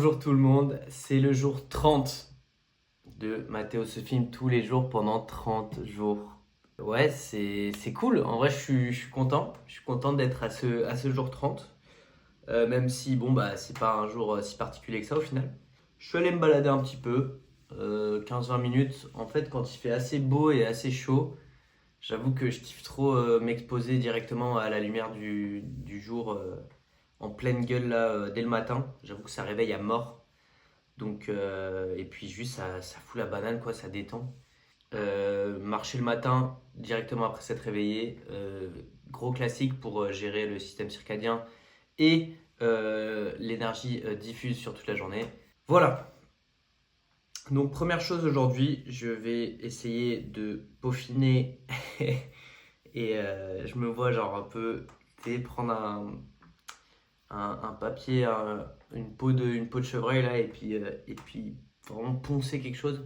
Bonjour tout le monde, c'est le jour 30 de Mathéo se filme tous les jours pendant 30 jours. Ouais, c'est cool, en vrai je suis content, d'être à ce jour 30, même si bon bah c'est pas un jour si particulier que ça au final. Je suis allé me balader un petit peu, 15-20 minutes, en fait quand il fait assez beau et assez chaud, j'avoue que je kiffe trop m'exposer directement à la lumière du jour en pleine gueule là dès le matin, j'avoue que ça réveille à mort. Donc, et puis juste, ça fout la banane, quoi, ça détend. Marcher le matin, directement après s'être réveillé, gros classique pour gérer le système circadien et l'énergie diffuse sur toute la journée. Voilà. Donc, première chose aujourd'hui, je vais essayer de peaufiner et je me vois genre un peu, tu sais, prendre un papier, une peau de chevreuil là, et puis vraiment poncer quelque chose.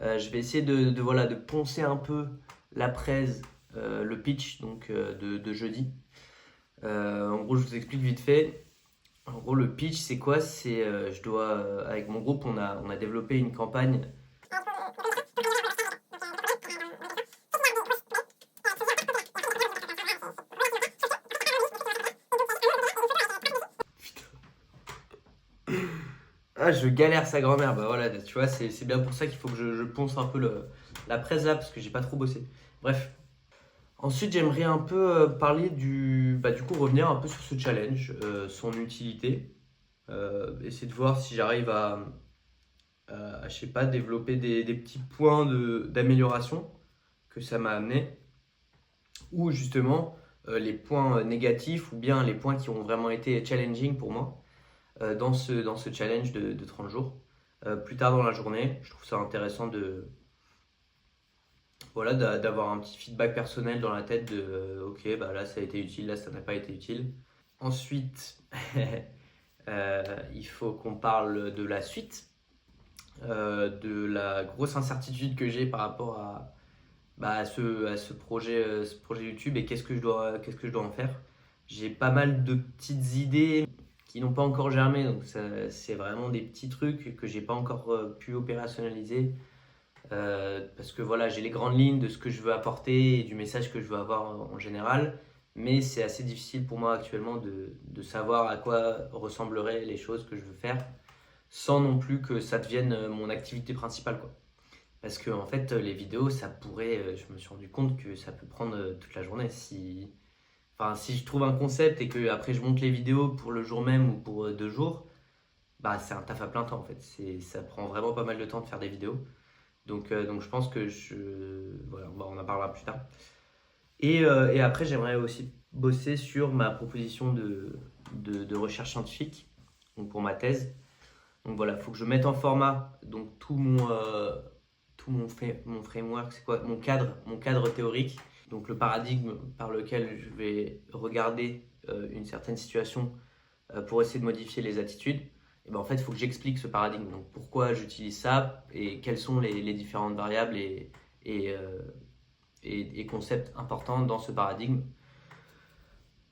Je vais essayer voilà, de poncer un peu la presse, le pitch donc de jeudi. En gros, je vous explique vite fait. En gros, le pitch, c'est quoi? C'est je dois avec mon groupe, on a développé une campagne. Ah, je galère sa grand-mère. Bah voilà, tu vois, c'est bien pour ça qu'il faut que je ponce un peu la presse là, parce que j'ai pas trop bossé. Bref. Ensuite, j'aimerais un peu parler du coup, revenir un peu sur ce challenge, son utilité. Essayer de voir si j'arrive je sais pas, développer des petits points d'amélioration que ça m'a amené. Ou justement, les points négatifs ou bien les points qui ont vraiment été challenging pour moi dans ce challenge de 30 jours. Plus tard dans la journée, je trouve ça intéressant voilà, d'avoir un petit feedback personnel dans la tête de ok, bah là ça a été utile, là ça n'a pas été utile. Ensuite, il faut qu'on parle de la suite, de la grosse incertitude que j'ai par rapport à ce projet YouTube et qu'est-ce que je dois en faire. J'ai pas mal de petites idées qui n'ont pas encore germé, donc c'est vraiment des petits trucs que j'ai pas encore pu opérationnaliser. Parce que voilà, j'ai les grandes lignes de ce que je veux apporter et du message que je veux avoir en général, mais c'est assez difficile pour moi actuellement de savoir à quoi ressembleraient les choses que je veux faire sans non plus que ça devienne mon activité principale, quoi. Parce que en fait, les vidéos, ça pourrait, je me suis rendu compte que ça peut prendre toute la journée. Enfin, si je trouve un concept et que après je monte les vidéos pour le jour même ou pour 2 jours, bah c'est un taf à plein temps en fait. Ça prend vraiment pas mal de temps de faire des vidéos. Donc je pense que voilà, on en parlera plus tard. Et après, j'aimerais aussi bosser sur ma proposition de recherche scientifique, donc pour ma thèse. Donc voilà, il faut que je mette en format donc mon framework, c'est quoi? Mon cadre théorique. Donc le paradigme par lequel je vais regarder une certaine situation pour essayer de modifier les attitudes. Et ben en fait, il faut que j'explique ce paradigme. Donc pourquoi j'utilise ça et quelles sont les différentes variables et, euh, et concepts importants dans ce paradigme.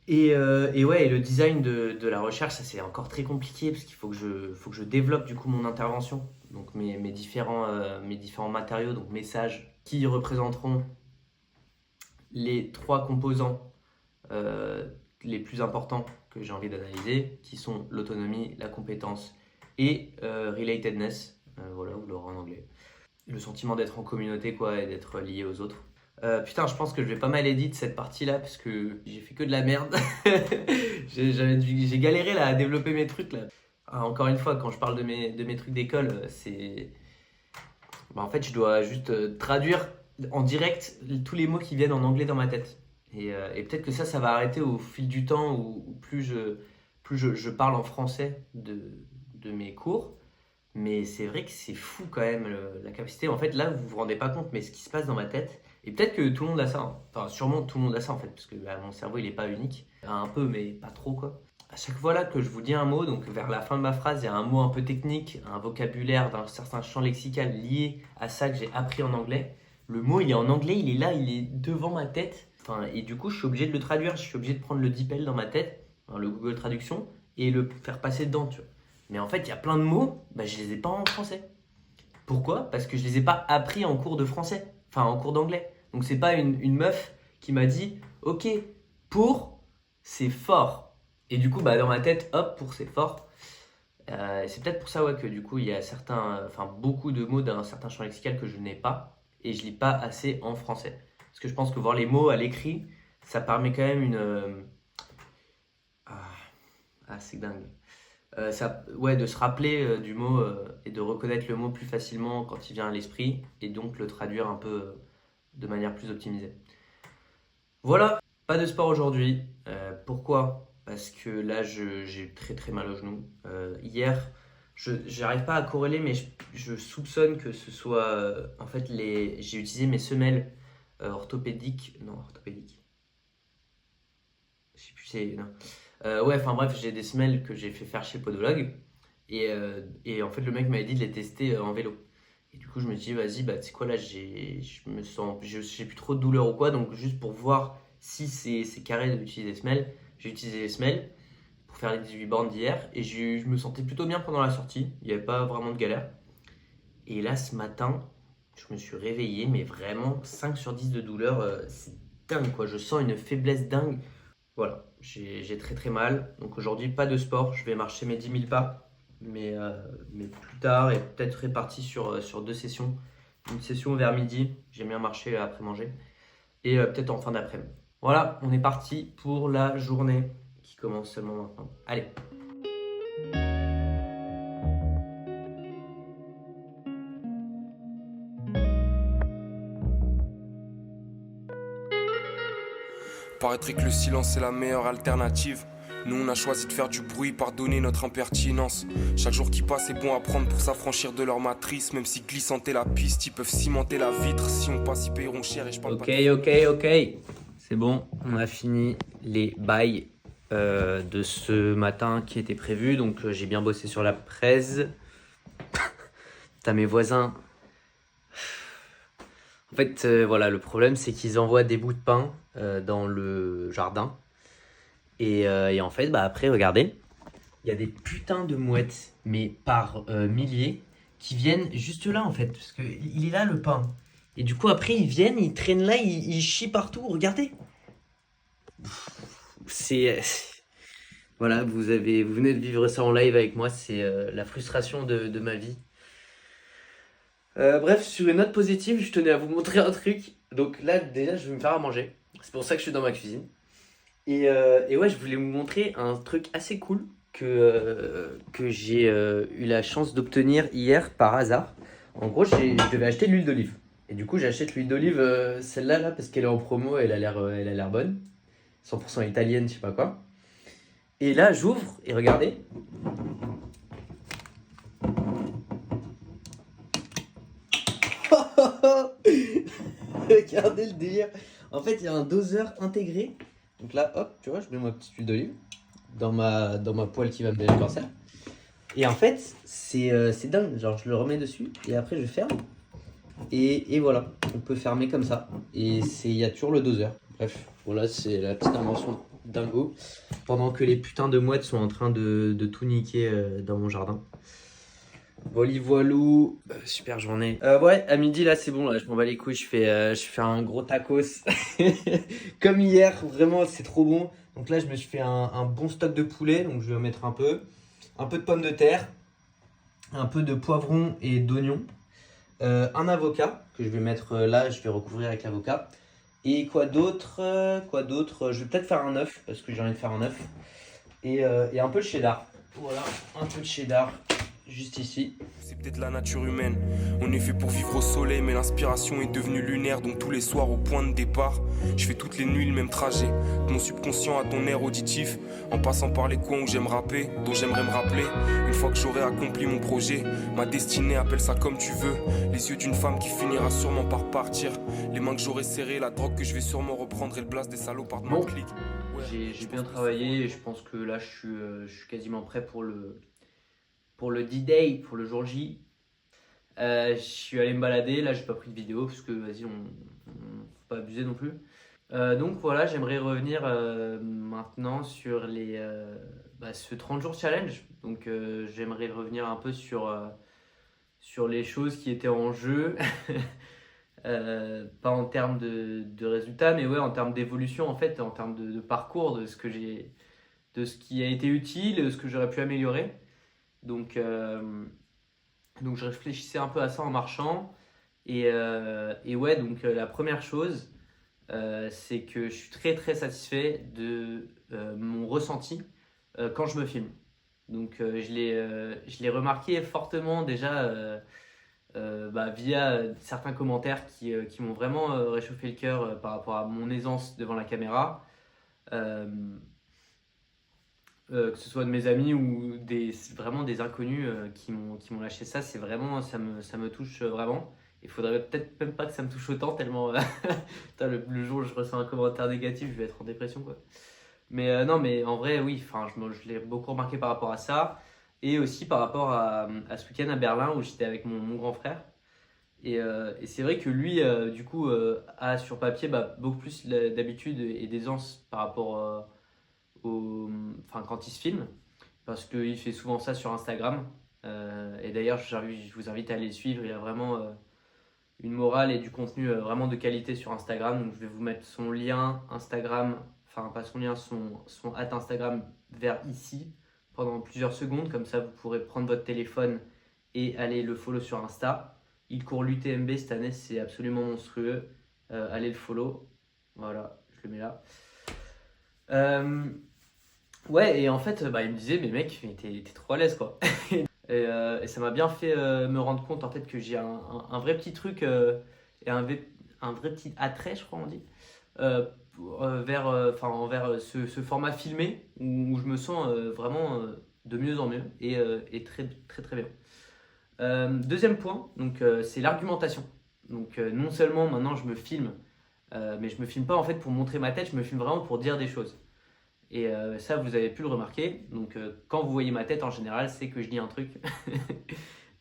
Et ouais, et le design de la recherche, ça c'est encore très compliqué parce qu'il faut que je développe du coup mon intervention, donc mes différents matériaux, donc messages qui représenteront les 3 composants euh, les plus importants que j'ai envie d'analyser, qui sont l'autonomie, la compétence et relatedness, voilà, ou l'aura en anglais. Le sentiment d'être en communauté, quoi, et d'être lié aux autres. Putain, je pense que je vais pas mal edit cette partie-là parce que j'ai fait que de la merde. J'ai galéré là à développer mes trucs là. Encore une fois, quand je parle de mes trucs d'école, en fait, je dois juste traduire en direct tous les mots qui viennent en anglais dans ma tête. Et peut-être que ça va arrêter au fil du temps où plus je parle en français de mes cours. Mais c'est vrai que c'est fou quand même la capacité. En fait, là, vous vous rendez pas compte, mais ce qui se passe dans ma tête. Et peut-être que tout le monde a ça, hein. Enfin, sûrement tout le monde a ça en fait, parce que mon cerveau il est pas unique. Un peu, mais pas trop quoi. À chaque fois là que je vous dis un mot, donc vers la fin de ma phrase, il y a un mot un peu technique, un vocabulaire d'un certain champ lexical lié à ça que j'ai appris en anglais. Le mot il est en anglais, il est là, il est devant ma tête. Enfin, et du coup, je suis obligé de le traduire, je suis obligé de prendre le DeepL dans ma tête, hein, le Google Traduction, et le faire passer dedans, tu vois. Mais en fait, il y a plein de mots, bah, je les ai pas en français. Pourquoi? Parce que je les ai pas appris en cours de français, enfin en cours d'anglais. Donc c'est pas une meuf qui m'a dit, ok, pour, c'est fort. Et du coup, bah, dans ma tête, hop, pour c'est fort. C'est peut-être pour ça ouais, que du coup, il y a beaucoup de mots d'un certain champ lexical que je n'ai pas et je lis pas assez en français. Parce que je pense que voir les mots à l'écrit, ça permet quand même ah, c'est dingue. Ouais, de se rappeler du mot et de reconnaître le mot plus facilement quand il vient à l'esprit et donc le traduire un peu de manière plus optimisée. Voilà, pas de sport aujourd'hui. Pourquoi? Parce que là, j'ai très très mal au genou. Hier, je n'arrive pas à corréler, mais je soupçonne que ce soit. En fait, j'ai utilisé mes semelles orthopédiques. Non, orthopédiques. Je sais plus, c'est. Non. Ouais, enfin bref, j'ai des semelles que j'ai fait faire chez le podologue. Et en fait, le mec m'avait dit de les tester en vélo. Et du coup, je me dis, vas-y, bah, tu sais quoi, là, j'ai plus trop de douleur ou quoi. Donc, juste pour voir si c'est carré d'utiliser des semelles, j'ai utilisé les semelles pour faire les 18 bornes d'hier. Et je me sentais plutôt bien pendant la sortie. Il n'y avait pas vraiment de galère. Et là, ce matin, je me suis réveillé, mais vraiment 5 sur 10 de douleur. C'est dingue, quoi. Je sens une faiblesse dingue. Voilà, j'ai très très mal. Donc aujourd'hui, pas de sport. Je vais marcher mes 10 000 pas, mais plus tard et peut-être réparti sur 2 sessions. Une session vers midi, j'aime bien marcher après manger, et peut-être en fin d'après-midi. Voilà, on est parti pour la journée qui commence seulement maintenant. Allez. Paraîtrait que le silence est la meilleure alternative. Nous on a choisi de faire du bruit, pardonner notre impertinence. Chaque jour qui passe est bon à prendre pour s'affranchir de leur matrice. Même si glissanter la piste, ils peuvent cimenter la vitre. Si on passe, ils paieront cher et je parle Ok, pas. ok. C'est bon, on a fini les bails de ce matin qui était prévu. Donc j'ai bien bossé sur la presse. T'as mes voisins. En fait, voilà, le problème, c'est qu'ils envoient des bouts de pain dans le jardin. Et en fait, bah, après, regardez, il y a des putains de mouettes, mais par milliers, qui viennent juste là, en fait. Parce qu'il est là, le pain. Et du coup, après, ils viennent, ils traînent là, ils chient partout. Regardez. C'est... Voilà, vous venez de vivre ça en live avec moi. C'est la frustration de ma vie. Bref, sur une note positive, je tenais à vous montrer un truc. Donc là, déjà, je vais me faire à manger. C'est pour ça que je suis dans ma cuisine. Et ouais, je voulais vous montrer un truc assez cool que j'ai eu la chance d'obtenir hier par hasard. En gros, je devais acheter de l'huile d'olive. Et du coup, j'achète l'huile d'olive, celle-là, là, parce qu'elle est en promo, elle a l'air bonne. 100% italienne, je sais pas quoi. Et là, j'ouvre, et regardez. Regardez le délire. En fait, il y a un doseur intégré. Donc là, hop, tu vois, je mets ma petite huile d'olive dans ma poêle qui va me donner le cancer. Et en fait, c'est dingue. Genre, je le remets dessus et après, je ferme. Et voilà, on peut fermer comme ça. Et il y a toujours le doseur. Bref, voilà, c'est la petite invention dingo. Pendant que les putains de mouettes sont en train de tout niquer dans mon jardin. Voilà, voilou, super journée. Ouais, à midi là c'est bon, là je m'en bats les couilles, je fais un gros tacos. Comme hier, vraiment c'est trop bon. Donc là je me suis fait un bon stock de poulet, donc je vais en mettre un peu de pommes de terre, un peu de poivron et d'oignon, un avocat que je vais mettre là, je vais recouvrir avec l'avocat. Et quoi d'autre? Je vais peut-être faire un œuf parce que j'ai envie de faire un œuf. Et un peu de cheddar. Voilà, un peu de cheddar. Juste ici. C'est peut-être la nature humaine. On est fait pour vivre au soleil, mais l'inspiration est devenue lunaire. Donc tous les soirs au point de départ, je fais toutes les nuits le même trajet. De mon subconscient à ton air auditif, en passant par les coins où j'aime rapper, dont j'aimerais me rappeler. Une fois que j'aurai accompli mon projet, ma destinée, appelle ça comme tu veux. Les yeux d'une femme qui finira sûrement par partir. Les mains que j'aurai serrées, la drogue que je vais sûrement reprendre et le blast des salopards de ma clique. Ouais, j'ai bien travaillé et je pense que là je suis quasiment prêt pour le D-Day, pour le jour J. Je suis allé me balader, là j'ai pas pris de vidéo parce que vas-y, faut pas abuser non plus. Donc voilà, j'aimerais revenir maintenant sur ce 30 jours challenge. Donc j'aimerais revenir un peu sur les choses qui étaient en jeu. Pas en termes de résultats, mais ouais, en termes d'évolution, en fait, en termes de parcours, de ce qui a été utile, de ce que j'aurais pu améliorer. Donc, euh, donc je réfléchissais un peu à ça en marchant. Et ouais, donc la première chose, c'est que je suis très très satisfait de mon ressenti quand je me filme. Donc je l'ai remarqué fortement déjà via certains commentaires qui m'ont vraiment réchauffé le cœur par rapport à mon aisance devant la caméra. Euh, que ce soit de mes amis ou vraiment des inconnus qui m'ont lâché ça, c'est vraiment, ça me touche vraiment. Il faudrait peut-être même pas que ça me touche autant, tellement putain, le jour où je reçois un commentaire négatif, je vais être en dépression, quoi. Mais non, mais en vrai, oui, enfin, je l'ai beaucoup remarqué par rapport à ça. Et aussi par rapport à ce week-end à Berlin où j'étais avec mon grand frère. Et c'est vrai que lui, du coup, a sur papier beaucoup plus d'habitude et d'aisance par rapport enfin, quand il se filme, parce qu'il fait souvent ça sur Instagram. Et d'ailleurs, je vous invite à aller le suivre. Il a vraiment une morale et du contenu vraiment de qualité sur Instagram. Donc, je vais vous mettre son lien Instagram, enfin, pas son lien, son hâte Instagram vers ici pendant plusieurs secondes. Comme ça, vous pourrez prendre votre téléphone et aller le follow sur Insta. Il court l'UTMB cette année, c'est absolument monstrueux. Allez le follow. Voilà, je le mets là. Euh, Ouais, et en fait, il me disait, mais mec, mais t'es trop à l'aise, quoi. Et ça m'a bien fait me rendre compte, en fait, que j'ai un vrai petit truc et un vrai petit attrait, je crois, on dit, envers ce format filmé où je me sens vraiment de mieux en mieux et très, très, très bien. Deuxième point, donc, c'est l'argumentation. Donc, non seulement maintenant je me filme, mais je me filme pas en fait pour montrer ma tête, je me filme vraiment pour dire des choses. Et ça, vous avez pu le remarquer. Donc, quand vous voyez ma tête, en général, c'est que je dis un truc.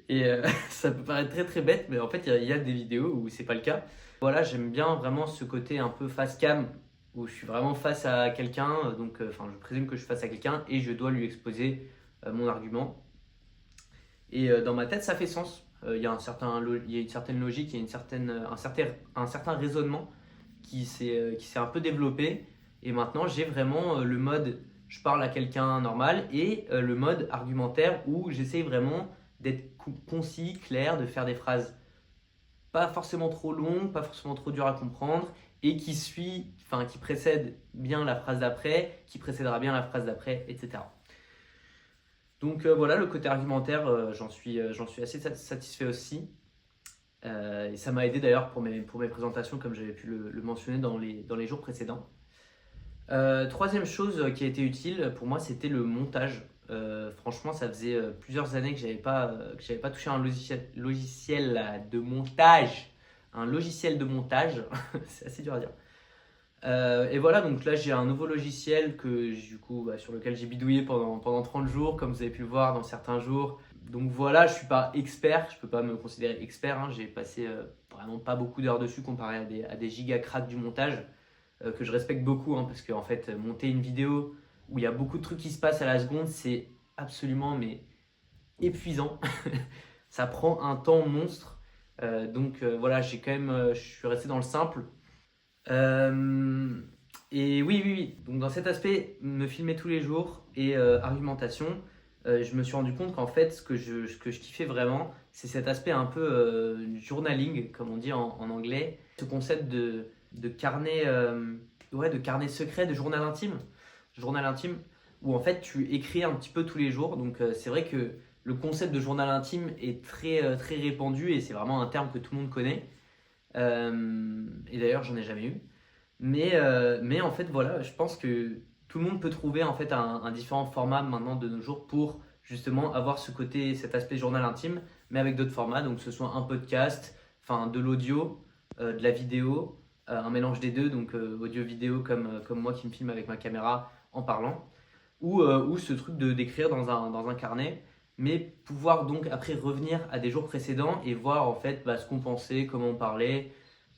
Et ça peut paraître très très bête, mais en fait, il y a des vidéos où c'est pas le cas. Voilà, j'aime bien vraiment ce côté un peu face cam, où je suis vraiment face à quelqu'un. Donc, enfin, je présume que je suis face à quelqu'un et je dois lui exposer mon argument. Et dans ma tête, ça fait sens. Il y a il y a une certaine logique, il y a un certain raisonnement qui s'est un peu développé. Et maintenant, j'ai vraiment le mode je parle à quelqu'un normal et le mode argumentaire où j'essaie vraiment d'être concis, clair, de faire des phrases pas forcément trop longues, pas forcément trop dures à comprendre et qui précède bien la phrase d'après, qui précédera bien la phrase d'après, etc. Donc voilà, le côté argumentaire, j'en suis assez satisfait aussi. Et ça m'a aidé d'ailleurs pour mes présentations, comme j'avais pu le mentionner dans les jours précédents. Troisième chose qui a été utile pour moi, c'était le montage. Franchement, ça faisait plusieurs années que j'avais pas touché un logiciel de montage. Un logiciel de montage, c'est assez dur à dire. Et voilà, donc là j'ai un nouveau logiciel sur lequel j'ai bidouillé pendant 30 jours, comme vous avez pu le voir dans certains jours. Donc voilà, je suis pas expert, je peux pas me considérer expert, hein. J'ai passé vraiment pas beaucoup d'heures dessus comparé à des giga cracks du montage que je respecte beaucoup, hein, parce que en fait, monter une vidéo où il y a beaucoup de trucs qui se passent à la seconde, c'est absolument mais épuisant. Ça prend un temps monstre. Voilà, je suis resté dans le simple. Euh, et oui. Donc dans cet aspect, me filmer tous les jours et argumentation, je me suis rendu compte qu'en fait, ce que je kiffais vraiment, c'est cet aspect un peu journaling, comme on dit en anglais. Ce concept de carnet, de carnet secret, de journal intime, où en fait tu écris un petit peu tous les jours. Donc c'est vrai que le concept de journal intime est très répandu et c'est vraiment un terme que tout le monde connaît. Et d'ailleurs, j'en ai jamais eu. Mais en fait, voilà, je pense que tout le monde peut trouver en fait un différent format maintenant de nos jours pour justement avoir cet aspect journal intime, mais avec d'autres formats, donc que ce soit un podcast, enfin de l'audio, de la vidéo, un mélange des deux, donc audio-vidéo comme moi qui me filme avec ma caméra en parlant, ou ce truc d'écrire dans un carnet, mais pouvoir donc après revenir à des jours précédents et voir en fait ce qu'on pensait, comment on parlait,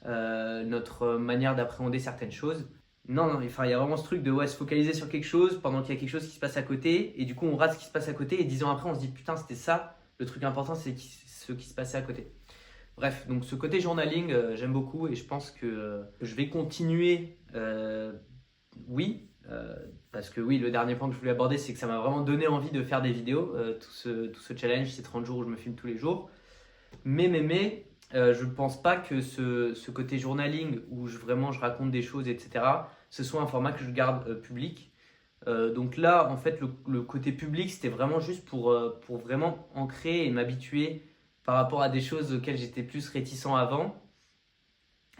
notre manière d'appréhender certaines choses. Non, non, enfin, il y a vraiment ce truc de ouais, se focaliser sur quelque chose pendant qu'il y a quelque chose qui se passe à côté, et du coup on rate ce qui se passe à côté, et 10 ans après on se dit putain c'était ça, le truc important c'est ce qui se passait à côté. Bref, donc ce côté journaling, j'aime beaucoup, et je pense que je vais continuer, oui, parce que oui, le dernier point que je voulais aborder, c'est que ça m'a vraiment donné envie de faire des vidéos, tout ce challenge, ces 30 jours où je me filme tous les jours. Mais je ne pense pas que ce côté journaling où vraiment je raconte des choses, etc., ce soit un format que je garde public. Donc là, en fait, le côté public, c'était vraiment juste pour vraiment ancrer et m'habituer par rapport à des choses auxquelles j'étais plus réticent avant.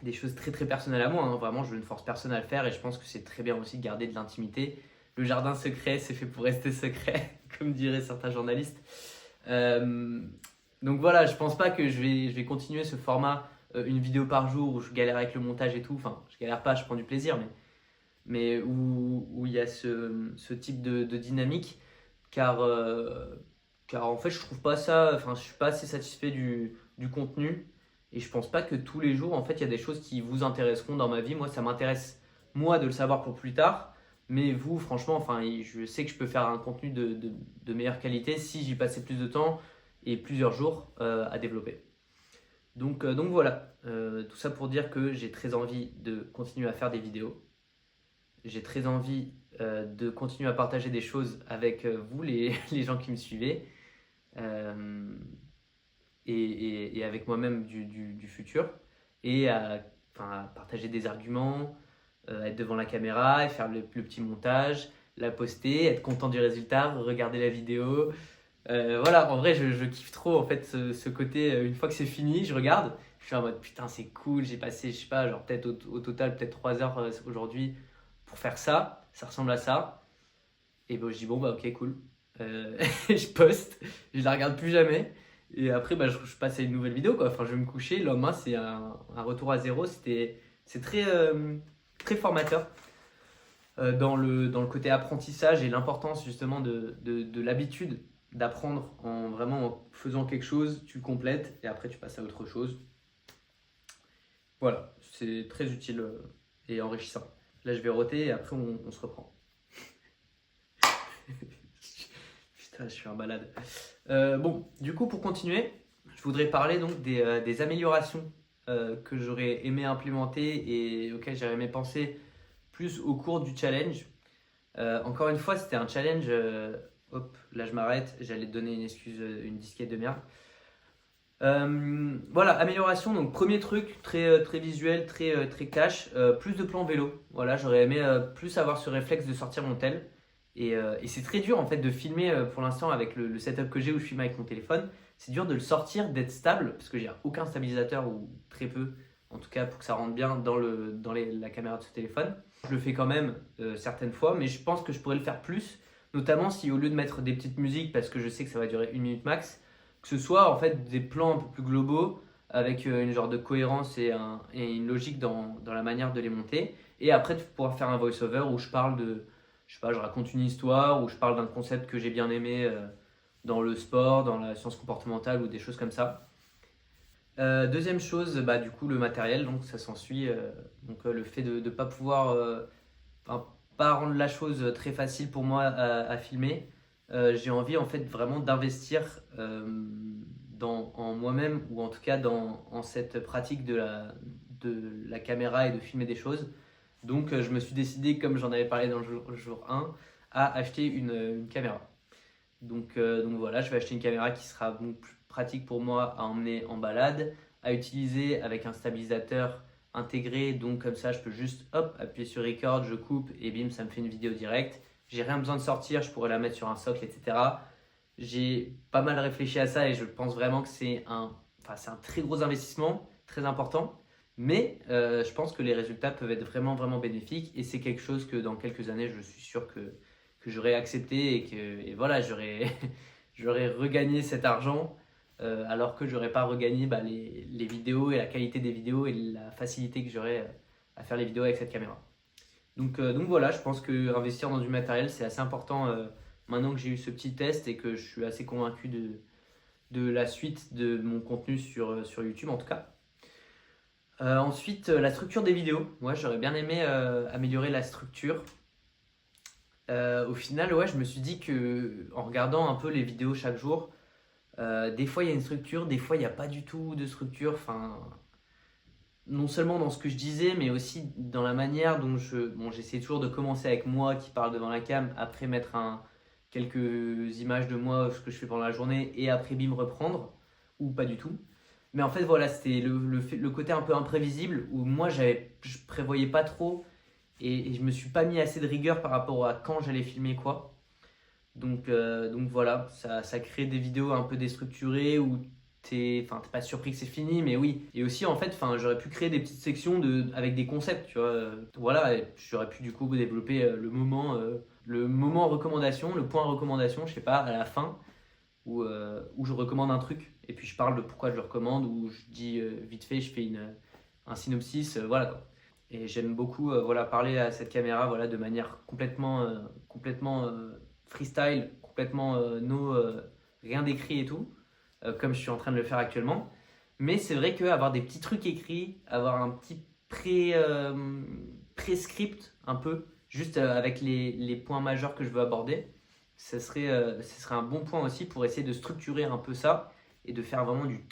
Des choses très très personnelles à moi, hein. Vraiment, je ne force personne à le faire et je pense que c'est très bien aussi de garder de l'intimité. Le jardin secret, c'est fait pour rester secret, comme diraient certains journalistes. Euh, donc voilà, je pense pas que je vais continuer ce format, une vidéo par jour où je galère avec le montage et tout. Enfin, je galère pas, je prends du plaisir, mais où il y a ce type de dynamique. Car, car en fait, je trouve pas ça, enfin, je suis pas assez satisfait du contenu. Et je pense pas que tous les jours, en fait, il y a des choses qui vous intéresseront dans ma vie. Moi, ça m'intéresse, moi, de le savoir pour plus tard. Mais vous, franchement, enfin, je sais que je peux faire un contenu de meilleure qualité si j'y passais plus de temps et plusieurs jours à développer. Donc voilà, tout ça pour dire que j'ai très envie de continuer à faire des vidéos. J'ai très envie de continuer à partager des choses avec vous, les gens qui me suivez, euh, et avec moi-même du futur, et enfin, à partager des arguments, être devant la caméra, et faire le petit montage, la poster, être content du résultat, regarder la vidéo. Voilà, en vrai, je kiffe trop en fait ce côté. Une fois que c'est fini, je regarde, je suis en mode putain, c'est cool. J'ai passé, je sais pas, genre peut-être au total, peut-être 3 heures aujourd'hui pour faire ça. Ça ressemble à ça. Et ben, je dis bon, bah ok, cool. Je poste, je la regarde plus jamais. Et après, bah, je passe à une nouvelle vidéo quoi. Enfin, je vais me coucher. Le lendemain, c'est un retour à zéro. C'est très formateur dans le côté apprentissage et l'importance justement de l'habitude d'apprendre vraiment en faisant quelque chose, tu complètes et après tu passes à autre chose. Voilà, c'est très utile et enrichissant. Là je vais roter et après on se reprend. Putain, je suis un malade. Bon, du coup pour continuer, je voudrais parler donc des améliorations que j'aurais aimé implémenter et auxquelles j'aurais aimé penser plus au cours du challenge. Encore une fois, c'était un challenge. Hop, là je m'arrête. J'allais te donner une excuse, une disquette de merde. Voilà, amélioration. Donc, premier truc, très visuel, très cash. Plus de plans vélo. Voilà, j'aurais aimé plus avoir ce réflexe de sortir mon tel. Et c'est très dur en fait de filmer pour l'instant avec le setup que j'ai où je filme avec mon téléphone. C'est dur de le sortir, d'être stable parce que j'ai aucun stabilisateur ou très peu, en tout cas pour que ça rentre bien dans la caméra de ce téléphone. Je le fais quand même certaines fois, mais je pense que je pourrais le faire plus, notamment si au lieu de mettre des petites musiques, parce que je sais que ça va durer 1 minute max, que ce soit en fait des plans un peu plus globaux avec une genre de cohérence et une logique dans la manière de les monter. Et après, de pouvoir faire un voice-over où je parle je sais pas, je raconte une histoire, où je parle d'un concept que j'ai bien aimé dans le sport, dans la science comportementale ou des choses comme ça. Deuxième chose, bah, du coup, le matériel, donc ça s'ensuit. Le fait de ne pas pouvoir, enfin, pas rendre la chose très facile pour moi à filmer. J'ai envie en fait vraiment d'investir en moi-même ou en tout cas en cette pratique de la caméra et de filmer des choses. Donc je me suis décidé, comme j'en avais parlé dans le jour 1, à acheter une caméra. Donc voilà, je vais acheter une caméra qui sera donc plus pratique pour moi à emmener en balade, à utiliser avec un stabilisateur intégré. Donc comme ça, je peux juste hop, appuyer sur record, je coupe et bim, ça me fait une vidéo directe. J'ai rien besoin de sortir, je pourrais la mettre sur un socle, etc. J'ai pas mal réfléchi à ça et je pense vraiment que c'est c'est un très gros investissement, très important. Mais je pense que les résultats peuvent être vraiment, vraiment bénéfiques et c'est quelque chose que dans quelques années, je suis sûr que j'aurais accepté et voilà, j'aurais regagné cet argent alors que j'aurais pas regagné les vidéos et la qualité des vidéos et la facilité que j'aurais à faire les vidéos avec cette caméra. Donc voilà, je pense que investir dans du matériel, c'est assez important maintenant que j'ai eu ce petit test et que je suis assez convaincu de la suite de mon contenu sur YouTube en tout cas. Ensuite, la structure des vidéos. Moi, j'aurais bien aimé améliorer la structure. Au final, ouais, je me suis dit que en regardant un peu les vidéos chaque jour, des fois il y a une structure, des fois il n'y a pas du tout de structure. Enfin, non seulement dans ce que je disais, mais aussi dans la manière dont j'essaie toujours de commencer avec moi qui parle devant la cam, après mettre quelques images de moi, ce que je fais pendant la journée, et après bim reprendre, ou pas du tout. Mais en fait, voilà, c'était le côté un peu imprévisible où moi je prévoyais pas trop et je me suis pas mis assez de rigueur par rapport à quand j'allais filmer quoi. Donc voilà, ça crée des vidéos un peu déstructurées où t'es pas surpris que c'est fini, mais oui. Et aussi, en fait, j'aurais pu créer des petites sections avec des concepts, tu vois. Voilà, et j'aurais pu du coup développer le moment recommandation, le point recommandation, je sais pas, à la fin, où je recommande un truc. Et puis je parle de pourquoi je le recommande, ou je dis vite fait, je fais un synopsis, voilà quoi. Et j'aime beaucoup voilà, parler à cette caméra voilà, de manière complètement freestyle, complètement rien d'écrit et tout, comme je suis en train de le faire actuellement. Mais c'est vrai qu'avoir des petits trucs écrits, avoir un petit pré-script un peu, juste avec les points majeurs que je veux aborder, ce serait un bon point aussi pour essayer de structurer un peu ça et de faire vraiment du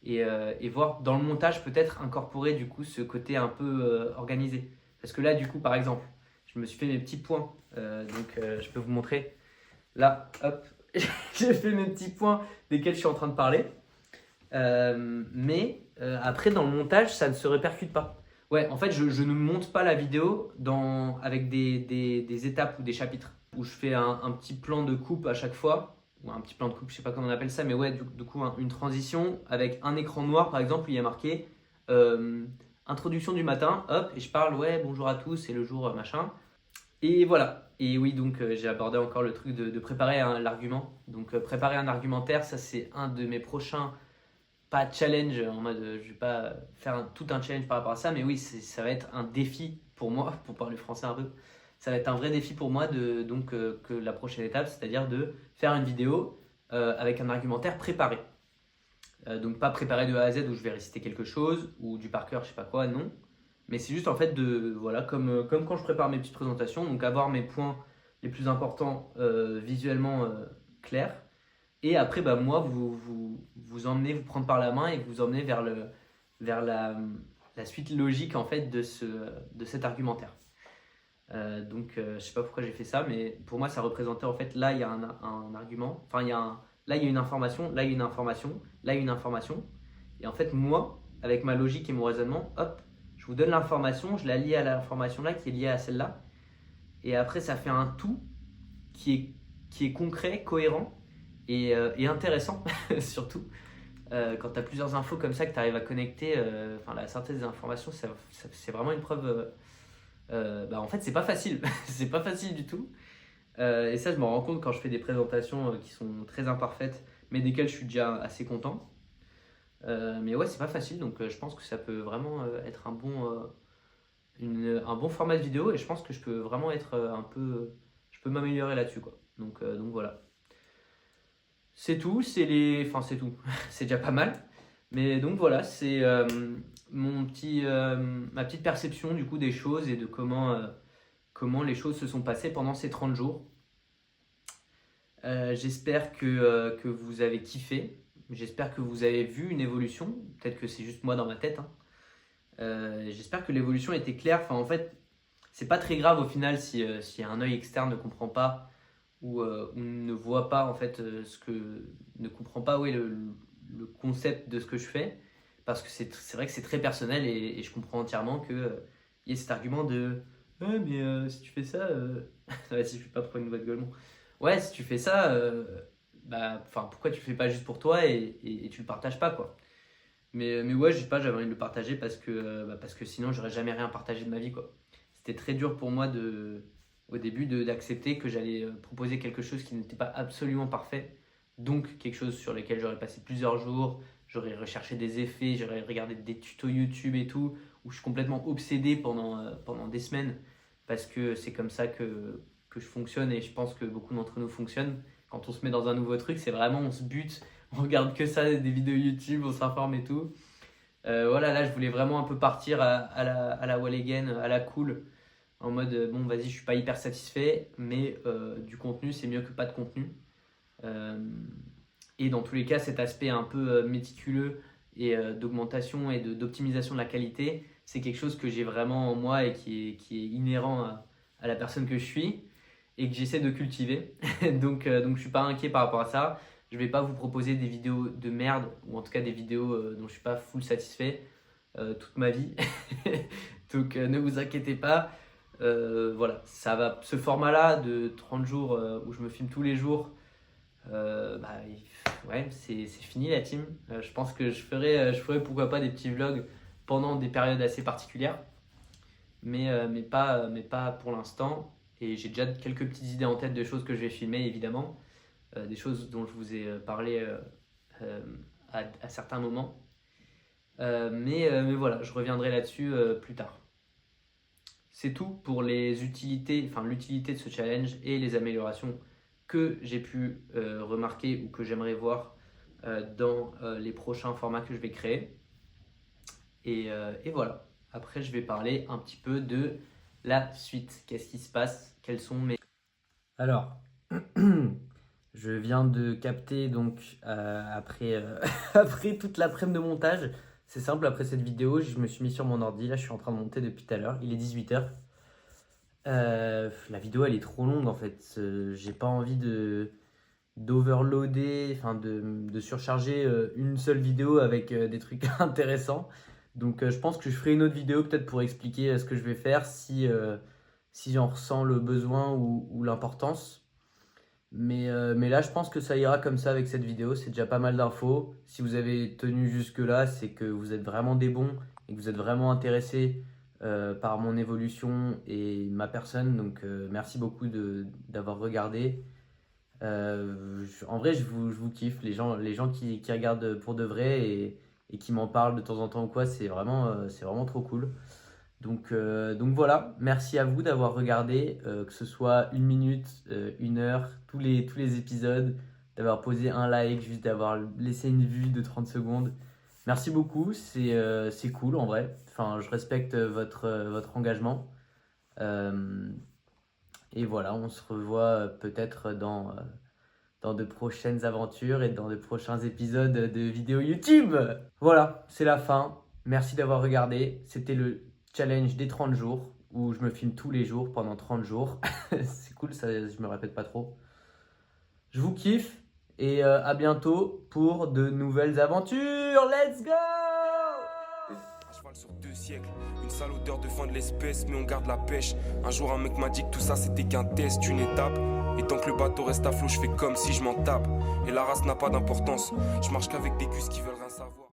et voir dans le montage peut-être incorporer du coup ce côté un peu organisé. Parce que là du coup par exemple, je me suis fait mes petits points, je peux vous montrer. Là, hop, j'ai fait mes petits points desquels je suis en train de parler. Mais après dans le montage ça ne se répercute pas. Ouais, en fait je ne monte pas la vidéo avec des étapes ou des chapitres où je fais un petit plan de coupe à chaque fois ou un petit plan de coupe, je sais pas comment on appelle ça, mais ouais, du coup, une transition avec un écran noir, par exemple, où il y a marqué introduction du matin, hop, et je parle, ouais, bonjour à tous, c'est le jour machin. Et voilà. Et oui, donc j'ai abordé encore le truc de préparer l'argument. Donc préparer un argumentaire, ça c'est un de mes prochains, pas challenge, en mode je vais pas faire tout un challenge par rapport à ça, mais oui, ça va être un défi pour moi, pour parler français un peu. Ça va être un vrai défi pour moi que la prochaine étape, c'est-à-dire de faire une vidéo avec un argumentaire préparé. Donc pas préparé de A à Z où je vais réciter quelque chose ou du par cœur, je sais pas quoi, non. Mais c'est juste en fait voilà, comme quand je prépare mes petites présentations, donc avoir mes points les plus importants visuellement clairs. Et après, bah, moi, vous emmenez, vous prendre par la main et vous emmener vers la suite logique en fait de cet argumentaire. Je sais pas pourquoi j'ai fait ça, mais pour moi ça représentait en fait là il y a un argument, enfin là il y a une information, là il y a une information, là il y a une information, et en fait moi avec ma logique et mon raisonnement, hop, je vous donne l'information, je la lie à l'information là qui est liée à celle-là, et après ça fait un tout qui est concret, cohérent et intéressant surtout. Quand tu as plusieurs infos comme ça que tu arrives à connecter, la synthèse des informations, c'est vraiment une preuve. En fait, c'est pas facile, c'est pas facile du tout. Et ça, je m'en rends compte quand je fais des présentations qui sont très imparfaites, mais desquelles je suis déjà assez content. Mais ouais, c'est pas facile, donc je pense que ça peut vraiment être un bon format de vidéo, et je pense que je peux vraiment être je peux m'améliorer là-dessus, quoi. Donc voilà. C'est tout, c'est tout, c'est déjà pas mal. Mais donc voilà, c'est ma petite perception du coup des choses et de comment les choses se sont passées pendant ces 30 jours. J'espère que vous avez kiffé. J'espère que vous avez vu une évolution. Peut-être que c'est juste moi dans ma tête, hein. J'espère que l'évolution était claire. Enfin, en fait, c'est pas très grave au final si un œil externe ne comprend pas ou ne voit pas en fait ne comprend pas le concept de ce que je fais, parce que c'est vrai que c'est très personnel et je comprends entièrement que il y ait cet argument de ouais mais si tu fais ça ouais, si je fais pas prendre une voix de gueulement, ouais si tu fais ça pourquoi tu le fais pas juste pour toi et tu le partages pas quoi. Mais ouais, je sais pas, j'avais envie de le partager parce que sinon j'aurais jamais rien partagé de ma vie quoi. C'était très dur pour moi au début d'accepter que j'allais proposer quelque chose qui n'était pas absolument parfait, donc quelque chose sur lequel j'aurais passé plusieurs jours, j'aurais recherché des effets, j'aurais regardé des tutos YouTube et tout, où je suis complètement obsédé pendant des semaines, parce que c'est comme ça que je fonctionne, et je pense que beaucoup d'entre nous fonctionnent. Quand on se met dans un nouveau truc, c'est vraiment on se bute, on regarde que ça, des vidéos YouTube, on s'informe et tout. Voilà, là, je voulais vraiment un peu partir à la wall again, à la cool, en mode bon, vas-y, je suis pas hyper satisfait, mais du contenu, c'est mieux que pas de contenu. Euh, et dans tous les cas, cet aspect un peu méticuleux et d'augmentation et d'optimisation de la qualité, c'est quelque chose que j'ai vraiment en moi et qui est inhérent à la personne que je suis et que j'essaie de cultiver. Donc je suis pas inquiet par rapport à ça. Je vais pas vous proposer des vidéos de merde ou en tout cas des vidéos dont je suis pas full satisfait toute ma vie. Donc ne vous inquiétez pas. Voilà, ça va. Ce format-là de 30 jours où je me filme tous les jours, ouais, c'est fini la team. Je pense que je ferai pourquoi pas des petits vlogs pendant des périodes assez particulières, mais pas pour l'instant. Et j'ai déjà quelques petites idées en tête de choses que je vais filmer, évidemment, des choses dont je vous ai parlé à certains moments. Mais voilà, je reviendrai là-dessus plus tard. C'est tout pour les utilités, enfin l'utilité de ce challenge et les améliorations que j'ai pu remarquer ou que j'aimerais voir dans les prochains formats que je vais créer. Et voilà. Après, je vais parler un petit peu de la suite. Qu'est-ce qui se passe? Quels sont mes... Alors, je viens de capter donc après toute l'après-midi de montage. C'est simple, après cette vidéo, je me suis mis sur mon ordi. Là, je suis en train de monter depuis tout à l'heure. Il est 18h. La vidéo, elle est trop longue en fait. J'ai pas envie d'overloader, enfin de surcharger une seule vidéo avec des trucs intéressants. Donc je pense que je ferai une autre vidéo peut-être pour expliquer ce que je vais faire si j'en ressens le besoin ou l'importance. Mais là, je pense que ça ira comme ça avec cette vidéo. C'est déjà pas mal d'infos. Si vous avez tenu jusque-là, c'est que vous êtes vraiment des bons et que vous êtes vraiment intéressés par mon évolution et ma personne. Donc, merci beaucoup d'avoir regardé. En vrai, je vous kiffe. Les gens qui regardent pour de vrai et qui m'en parlent de temps en temps ou quoi, c'est vraiment trop cool. Donc voilà, merci à vous d'avoir regardé, que ce soit 1 minute, 1 heure, tous les épisodes, d'avoir posé un like, juste d'avoir laissé une vue de 30 secondes. Merci beaucoup, c'est cool en vrai. Enfin, je respecte votre engagement. Et voilà, on se revoit peut-être dans de prochaines aventures et dans de prochains épisodes de vidéos YouTube. Voilà, c'est la fin. Merci d'avoir regardé. C'était le challenge des 30 jours où je me filme tous les jours pendant 30 jours. C'est cool, ça, je me répète pas trop. Je vous kiffe et à bientôt pour de nouvelles aventures. Let's go! À cheval sur 2 siècles, une sale odeur de fin de l'espèce, mais on garde la pêche. Un jour un mec m'a dit que tout ça c'était qu'un test, une étape. Et tant que le bateau reste à flot, je fais comme si je m'en tape. Et la race n'a pas d'importance, je marche qu'avec des gus qui veulent rien savoir.